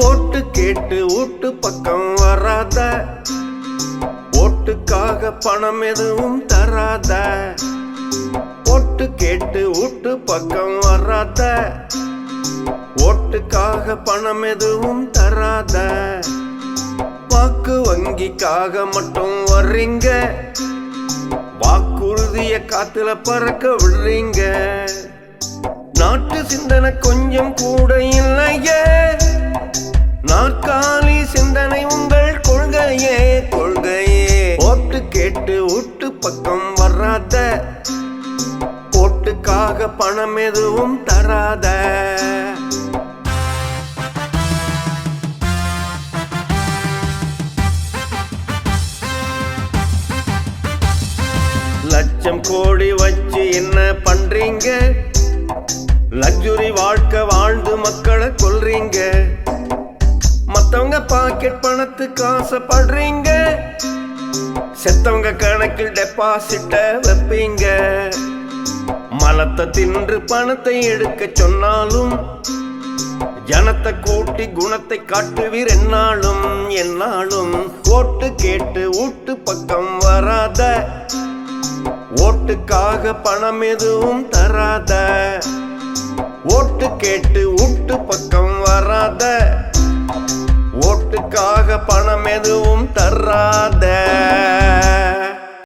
போட்டு கேட்டு வீட்டு பக்கம் வராத, ஓட்டுக்காக பணம் எதுவும் தராத. போட்டு கேட்டு வீட்டு பக்கம் வராத, ஓட்டுக்காக பணம் எதுவும் தராத. வாக்கு வங்கிக்காக மட்டும் வர்றீங்க, வாக்குறுதிய காத்துல பறக்க விடுறீங்க. நாட்டு சிந்தனை கொஞ்சம் கூட இல்லையே, நாற்காலி சிந்தனை உங்கள் கொள்கையே கொள்கையே. ஓட்டு கேட்டு வீட்டு பக்கம் வராத, ஓட்டுக்காக பணம் எதுவும் தராத. லட்சம் கோடி வச்சு என்ன பண்றீங்க, லக்ஸுரி வாழ்க்கை வாழ்ந்து மக்களை கொல்றீங்க. மத்தவங்க பாக்கெட் பணத்துக்கு ஆசைப்படுறீங்க, செத்தவங்க கணக்கில் டெபாசிட்ட வைப்பீங்க. மலத்தை தின்று பணத்தை எடுக்க சொன்னாலும், ஜனத்தை கூட்டி குணத்தை காட்டுவீர் என்னாலும் என்னாலும். ஓட்டு கேட்டு வீட்டு பக்கம் வராத, ஓட்டுக்காக பணம் எதுவும் தராத. ஓட்டு கேட்டு வீட்டு பக்கம் வராத, ஓட்டுக்காக பணம் எதுவும் தராத.